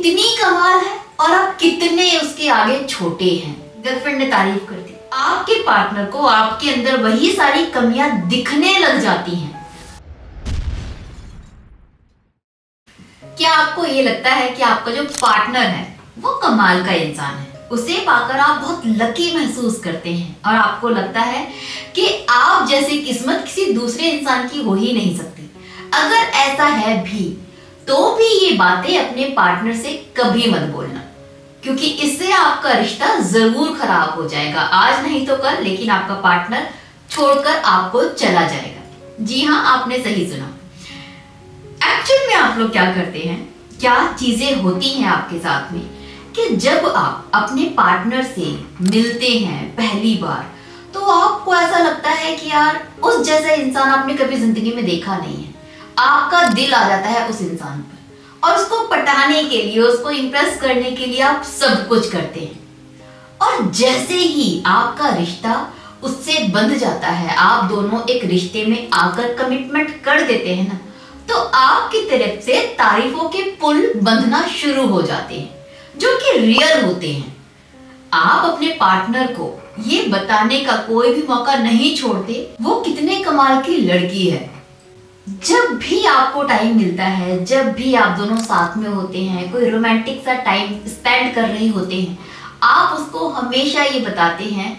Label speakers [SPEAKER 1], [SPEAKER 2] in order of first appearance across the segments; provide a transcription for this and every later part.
[SPEAKER 1] कितनी कमाल है और आप कितने उसके आगे छोटे हैं। गर्लफ्रेंड ने तारीफ कर दी। आपके पार्टनर को आपके अंदर वही सारी कमियां दिखने लग जाती हैं। क्या आपको ये लगता है कि आपका जो पार्टनर है वो कमाल का इंसान है, उसे पाकर आप बहुत लकी महसूस करते हैं और आपको लगता है कि आप जैसी किस्मत किसी दूसरे इंसान की हो ही नहीं सकती। अगर ऐसा है भी तो भी ये बातें अपने पार्टनर से कभी मत बोलना, क्योंकि इससे आपका रिश्ता जरूर खराब हो जाएगा। आज नहीं तो कल, लेकिन आपका पार्टनर छोड़कर आपको चला जाएगा। जी हाँ, आपने सही सुना। एक्चुअल में आप लोग क्या करते हैं, क्या चीजें होती हैं आपके साथ में कि जब आप अपने पार्टनर से मिलते हैं पहली बार तो आपको ऐसा लगता है कि यार उस जैसा इंसान आपने कभी जिंदगी में देखा नहीं है। आपका दिल आ जाता है उस इंसान पर और उसको पटाने के लिए, उसको इम्प्रेस करने के लिए आप सब कुछ करते हैं। और जैसे ही आपका रिश्ता उससे बंध जाता है, आप दोनों एक रिश्ते में आकर कमिटमेंट कर देते हैं ना, तो आपकी तरफ से तारीफों के पुल बंधना शुरू हो जाते हैं जो कि रियल होते हैं। आप अपने पार्टनर को ये बताने का कोई भी मौका नहीं छोड़ते वो कितने कमाल की लड़की है। जब भी आपको टाइम मिलता है, जब भी आप दोनों साथ में होते हैं, कोई रोमांटिक सा टाइम स्पेंड कर रहे होते हैं, आप उसको हमेशा ये बताते हैं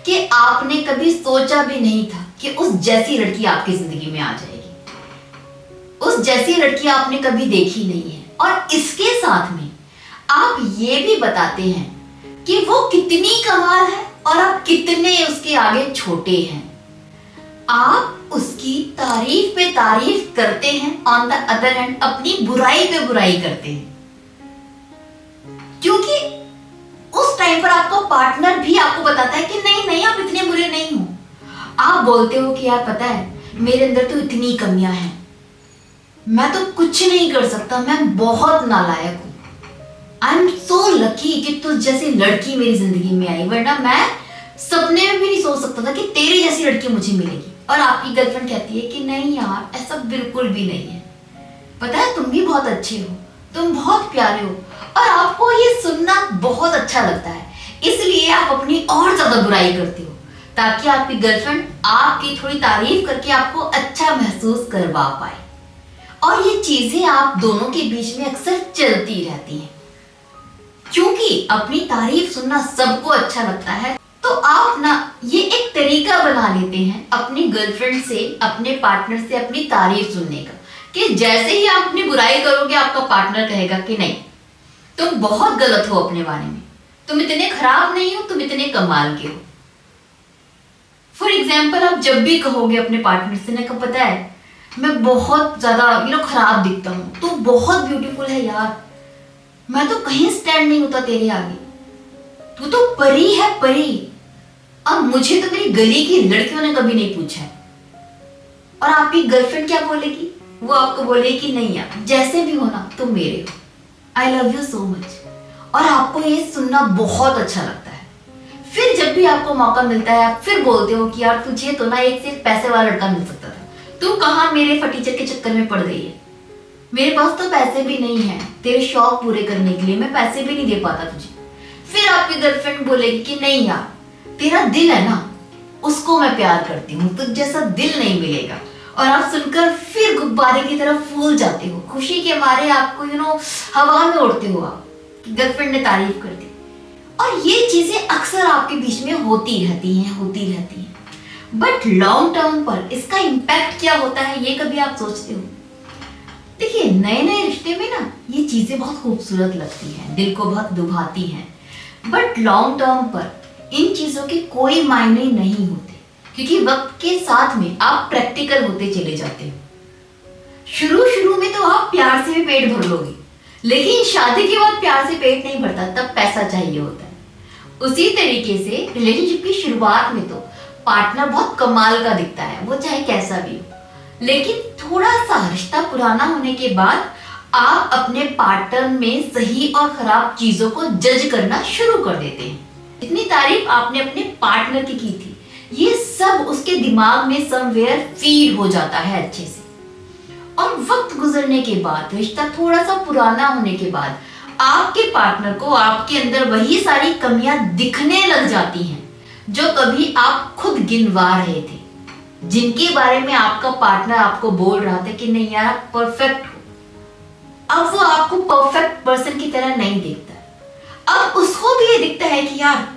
[SPEAKER 1] कि आपने कभी सोचा भी नहीं था कि उस जैसी लड़की आपकी जिंदगी में आ जाएगी, उस जैसी लड़की आपने कभी देखी नहीं है। और इसके साथ में आप ये भी बताते हैं कि वो कितनी कमाल है और आप कितने उसके आगे छोटे हैं। आप उसकी तारीफ पे तारीफ करते हैं, ऑन द अदर हैंड अपनी बुराई पे बुराई करते हैं, क्योंकि उस टाइम पर आपका पार्टनर भी आपको बताता है कि नहीं नहीं आप इतने बुरे नहीं हो। आप बोलते हो कि यार पता है मेरे अंदर तो इतनी कमियां हैं, मैं तो कुछ नहीं कर सकता, मैं बहुत नालायक हूं। आई एम सो लकी कि तुझ जैसी लड़की मेरी जिंदगी में आई, वरना मैं सपने में भी नहीं सोच सकता था कि तेरी जैसी लड़की मुझे मिलेगी। और आपकी गर्लफ्रेंड कहती है कि नहीं यार ऐसा बिल्कुल भी नहीं है, पता है तुम भी बहुत अच्छे हो, तुम बहुत प्यारे हो। और आपको ये सुनना बहुत अच्छा लगता है, इसलिए आप अपनी और ज्यादा बुराई करते हो ताकि आपकी गर्लफ्रेंड आपकी थोड़ी तारीफ करके आपको अच्छा महसूस करवा पाए। और ये चीजें आप दोनों के बीच में अक्सर चलती रहती हैं, क्योंकि अपनी तारीफ सुनना सबको अच्छा लगता है। तो आप ना ये एक तरीका बना लेते हैं अपनी गर्लफ्रेंड से, अपने पार्टनर से अपनी तारीफ सुनने का, कि जैसे ही आप अपनी बुराई करोगे आपका पार्टनर कहेगा कि नहीं तुम बहुत गलत हो अपने बारे में, तुम इतने खराब नहीं हो, तुम इतने कमाल के हो। फॉर एग्जाम्पल आप जब भी कहोगे अपने पार्टनर से ना, पता है मैं बहुत ज्यादा खराब दिखता हूँ, तू बहुत ब्यूटीफुल है यार, मैं तो कहीं स्टैंड नहीं होता तेरे आगे, तू तो परी है परी, अब मुझे तो मेरी गली की लड़कियों ने कभी नहीं पूछा है। और आपकी गर्लफ्रेंड क्या बोलेगी, वो आपको बोलेगी कि नहीं यार जैसे भी हो ना तुम मेरे हो, I love you so much. और आपको ये सुनना बहुत अच्छा लगता है। फिर जब भी आपको मौका मिलता है आप फिर बोलते हो कि यार तुझे तो ना एक से पैसे वाला लड़का मिल सकता था, तू कहाँ मेरे फटीचर के चक्कर में पड़ गई है, मेरे पास तो पैसे भी नहीं है तेरे शौक पूरे करने के लिए, मैं पैसे भी नहीं दे पाता तुझे। फिर आपकी गर्लफ्रेंड बोलेगी कि नहीं यार तेरा दिल है ना, उसको मैं प्यार करती हूँ, तुझ जैसा दिल नहीं मिलेगा। और आप सुनकर फिर गुब्बारे की तरफ फूल जाते हो, खुशी के मारे आपको हवा में उड़ते हो आप, गर्लफ्रेंड ने तारीफ कर दी। और ये चीजें अक्सर आपके बीच में होती रहती हैं। बट लॉन्ग टर्म पर इसका इम्पैक्ट क्या होता है ये कभी आप सोचते हो? देखिए नए नए रिश्ते में ना ये चीजें बहुत खूबसूरत लगती हैं, दिल को बहुत लुभाती हैं, बट लॉन्ग टर्म पर इन चीजों के कोई मायने नहीं होते, क्योंकि वक्त के साथ में आप प्रैक्टिकल होते चले जाते हो। शुरू में तो आप प्यार से भी पेट भर लोगे, लेकिन शादी के बाद प्यार से पेट नहीं भरता, तब पैसा चाहिए होता है। उसी तरीके से रिलेशनशिप की शुरुआत में तो पार्टनर बहुत कमाल का दिखता है, वो चाहे कैसा भी हो, लेकिन थोड़ा सा रिश्ता पुराना होने के बाद आप अपने पार्टनर में सही और खराब चीजों को जज करना शुरू कर देते हैं। इतनी तारीफ आपने अपने पार्टनर की थी, ये सब उसके दिमाग में समवेयर फीड हो जाता है अच्छे से। और वक्त गुजरने के बाद, रिश्ता थोड़ा सा पुराना होने के बाद आपके पार्टनर को आपके अंदर वही सारी कमियां दिखने लग जाती हैं जो कभी आप खुद गिनवा रहे थे, जिनके बारे में आपका पार्टनर आपको बोल रहा था कि नहीं यार आप परफेक्ट हो। अब वो आपको परफेक्ट पर्सन की तरह नहीं देखता। अब उसको भी ये दिखता है कि यार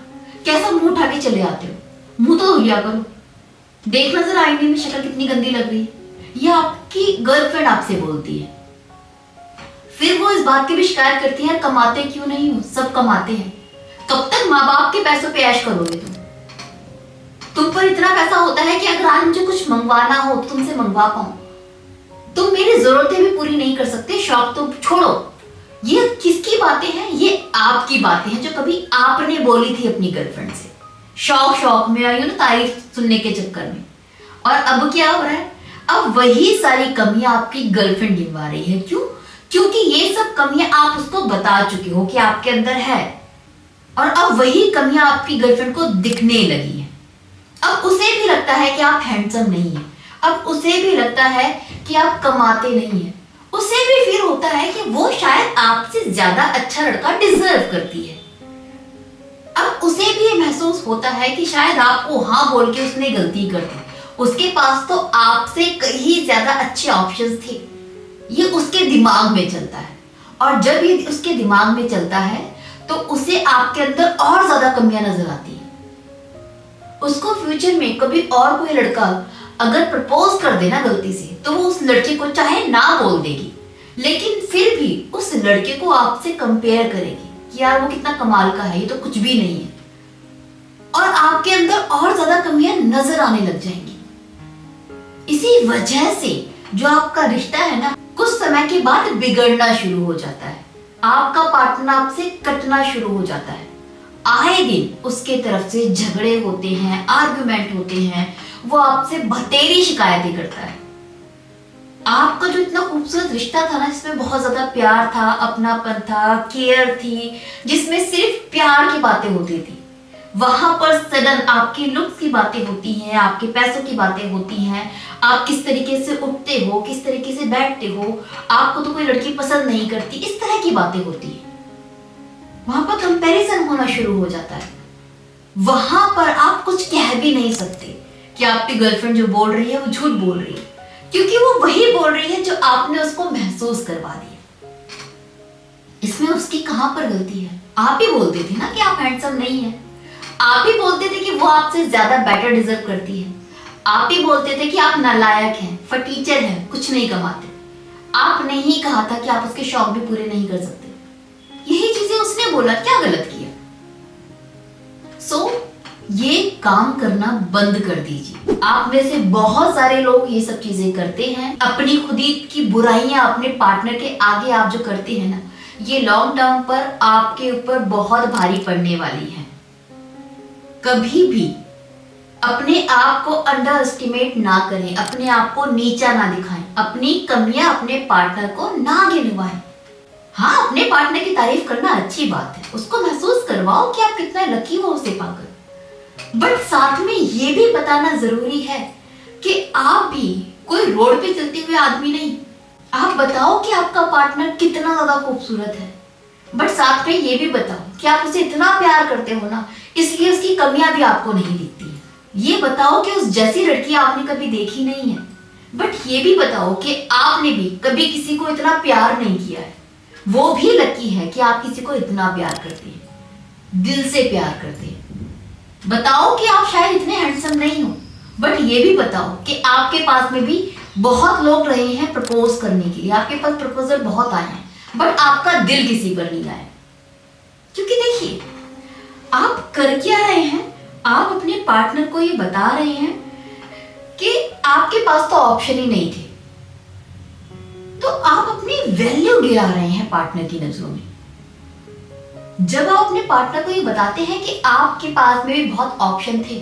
[SPEAKER 1] कैसा मुंह उठा के चले आते हो, मुंह तो धो लिया करो, देखना जरा आईने में शक्ल कितनी गंदी लग रही है। ये आपकी गर्लफ्रेंड आपसे बोलती है। फिर वो इस बात की भी शिकायत करती है, कमाते क्यों नहीं हो, सब कमाते हैं, कब तक माँ बाप के पैसों पे ऐश करोगे तुम पर इतना पैसा होता है कि अगर आज मुझे कुछ मंगवाना हो तो तुमसे मंगवा पाऊं, तुम मेरी जरूरतें भी पूरी नहीं कर सकते, शौक तो छोड़ो। ये किसकी बातें हैं? ये आपकी बातें हैं जो कभी आपने बोली थी अपनी गर्लफ्रेंड से, शौक शौक में आई हो ना, तारीफ सुनने के चक्कर में। और अब क्या हो रहा है? अब वही सारी कमियां आपकी गर्लफ्रेंड गिनवा रही है। क्यों? क्योंकि ये सब कमियां आप उसको बता चुके हो कि आपके अंदर है, और अब वही कमियां आपकी गर्लफ्रेंड को दिखने लगी है। अब उसे भी लगता है कि आप हैंडसम नहीं है, अब उसे भी लगता है कि आप कमाते नहीं है, उसे भी फिर होता है कि वो शायद आपसे ज्यादा अच्छा लड़का डिजर्व करती है। अब उसे भी ये महसूस होता है कि शायद आपको हाँ बोल के उसने गलती कर दी, उसके पास तो आपसे कहीं ज्यादा अच्छे ऑप्शंस थे। ये उसके दिमाग में चलता है, और जब ये उसके दिमाग में चलता है तो उसे आपके अंदर और ज्यादा कमियां नजर आती है। उसको फ्यूचर में कभी और कोई लड़का अगर प्रपोज कर देना गलती से, तो वो उस लड़के को चाहे ना बोल देगी, लेकिन फिर भी उस लड़के को आपसे कंपेयर करेगी कि यार वो कितना कमाल का है, ये तो कुछ भी नहीं है, और आपके अंदर और ज्यादा कमियां नजर आने लग जाएंगी। इसी वजह से जो आपका रिश्ता है ना, कुछ समय के बाद बिगड़ना शुरू हो जाता है, आपका पार्टनर आपसे कटना शुरू हो जाता है। आए दिन उसके तरफ से झगड़े होते हैं, आर्गुमेंट होते हैं, वो आपसे बतेरी शिकायतें करता है। आपका जो इतना खूबसूरत रिश्ता था ना, जिसमें बहुत ज्यादा प्यार था, अपनापन था, केयर थी, जिसमें सिर्फ प्यार की बातें होती थी, वहां पर सडन आपकी लुक्स की बातें होती हैं, आपके पैसों की बातें होती हैं, आप किस तरीके से उठते हो, किस तरीके से बैठते हो, आपको तो कोई लड़की पसंद नहीं करती, इस तरह की बातें होती है। वहां पर कंपैरिजन होना शुरू हो जाता है। वहां पर आप कुछ कह भी नहीं सकते कि आपकी गर्लफ्रेंड जो बोल रही है वो झूठ बोल रही है, क्योंकि वो वही बोल रही है जो आपने उसको महसूस करवा दिया। इसमें उसकी कहां पर गलती है? आप ही बोलते थे ना कि आप हैंडसम नहीं है, आप ही बोलते थे कि वो आपसे ज्यादा बेटर डिजर्व करती है, आप ही बोलते थे कि आप नालायक हैं, फटीचर हैं, कुछ नहीं कमाते। आपने ही कहा था कि आप उसके शौक भी पूरे नहीं कर सकते। यही चीजें उसने बोला, क्या गलत किया? ये काम करना बंद कर दीजिए। आप में से बहुत सारे लोग ये सब चीजें करते हैं, अपनी खुदी की बुराइयां अपने पार्टनर के आगे आप जो करते हैं ना, ये लॉन्ग टर्म पर आपके ऊपर बहुत भारी पड़ने वाली है। कभी भी अपने आप को अंडर एस्टिमेट ना करें, अपने आप को नीचा ना दिखाएं, अपनी कमियां अपने पार्टनर को ना गिनवाएं। हाँ, अपने पार्टनर की तारीफ करना अच्छी बात है, उसको महसूस करवाओ कि आप कितना लकी हो उसे पाकर, बट साथ में ये भी बताना जरूरी है कि आप भी कोई रोड पे चलते हुए आदमी नहीं। आप बताओ कि आपका पार्टनर कितना ज्यादा खूबसूरत है, बट साथ में ये भी बताओ कि आप उसे इतना प्यार करते हो ना, इसलिए उसकी कमियां भी आपको नहीं दिखती है। ये बताओ कि उस जैसी लड़की आपने कभी देखी नहीं है, बट ये भी बताओ कि आपने भी कभी किसी को इतना प्यार नहीं किया है। वो भी लकी है कि आप किसी को इतना प्यार करते हैं, दिल से प्यार करते हैं। बताओ कि आप शायद इतने हैंडसम नहीं हो, बट ये भी बताओ कि आपके पास में भी बहुत लोग रहे हैं प्रपोज करने के लिए, आपके पास प्रपोजल बहुत आए हैं, बट आपका दिल किसी पर नहीं आया। क्योंकि देखिए, आप कर क्या रहे हैं, आप अपने पार्टनर को ये बता रहे हैं कि आपके पास तो ऑप्शन ही नहीं थे, तो आप अपनी वैल्यू गिरा रहे हैं पार्टनर की नजरों में। जब आप अपने पार्टनर को ये बताते हैं कि आपके पास में भी बहुत ऑप्शन थे,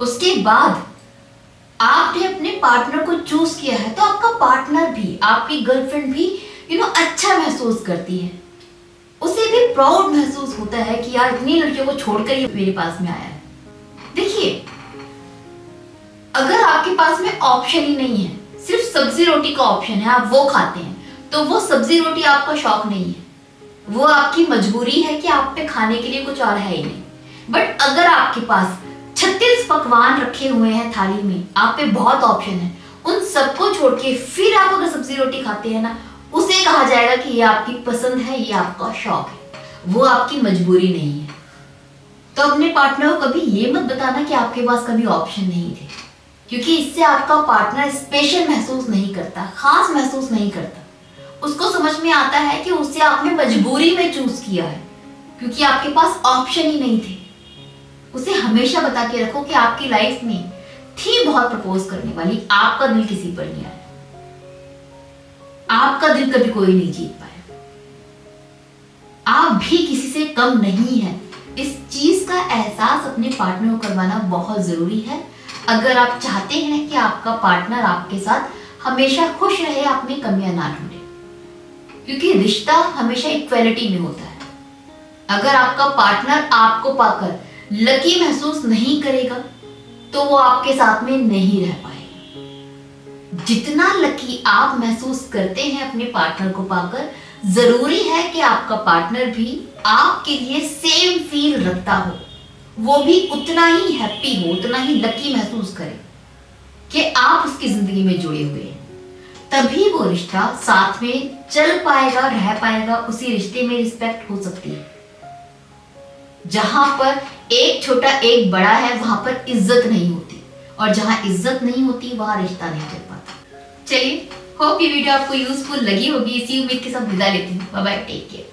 [SPEAKER 1] उसके बाद आपने अपने पार्टनर को चूज किया है, तो आपका पार्टनर भी, आपकी गर्लफ्रेंड भी अच्छा महसूस करती है, उसे भी प्राउड महसूस होता है कि यार इतनी लड़कियों को छोड़कर ये मेरे पास में आया है। देखिए, अगर आपके पास में ऑप्शन ही नहीं है, सिर्फ सब्जी रोटी का ऑप्शन है, आप वो खाते हैं, तो वो सब्जी रोटी आपका शौक नहीं है। वो आपकी मजबूरी है कि आप पे खाने के लिए कुछ और है ही नहीं। बट अगर आपके पास 36 पकवान रखे हुए हैं थाली में, आप पे बहुत ऑप्शन है, उन सबको छोड़ के फिर आप अगर सब्जी रोटी खाते हैं ना, उसे कहा जाएगा कि ये आपकी पसंद है, ये आपका शौक है, वो आपकी मजबूरी नहीं है। तो अपने पार्टनर को कभी ये मत बताना कि आपके पास कभी ऑप्शन नहीं थे, क्योंकि इससे आपका पार्टनर स्पेशल महसूस नहीं करता, खास महसूस नहीं करता। उसको समझ में आता है कि उसे आपने मजबूरी में चूज किया है, क्योंकि आपके पास ऑप्शन ही नहीं थे। उसे हमेशा बता के रखो कि आपकी लाइफ में थी बहुत प्रपोज करने वाली, आपका दिल किसी पर नहीं आया, आपका दिल कभी कोई नहीं जीत पाया, आप भी किसी से कम नहीं है। इस चीज का एहसास अपने पार्टनर को करवाना बहुत जरूरी है, अगर आप चाहते हैं कि आपका पार्टनर आपके साथ हमेशा खुश रहे, आप में कमियां ना ढूंढे, क्योंकि रिश्ता हमेशा इक्वालिटी में होता है। अगर आपका पार्टनर आपको पाकर लकी महसूस नहीं करेगा तो वो आपके साथ में नहीं रह पाएगा। जितना लकी आप महसूस करते हैं अपने पार्टनर को पाकर, जरूरी है कि आपका पार्टनर भी आपके लिए सेम फील रखता हो, वो भी उतना ही हैप्पी हो, उतना ही लकी महसूस करे कि आप उसकी जिंदगी में जुड़े हुए हैं। तभी वो रिश्ता साथ में चल पाएगा, रह पाएगा। उसी रिश्ते में रिस्पेक्ट हो सकती है। जहां पर एक छोटा एक बड़ा है, वहां पर इज्जत नहीं होती, और जहां इज्जत नहीं होती वहां रिश्ता नहीं चल पाता। चलिए, होप ये वीडियो आपको यूजफुल लगी होगी, इसी उम्मीद के साथ विदा लेती हूँ। Bye bye, take care.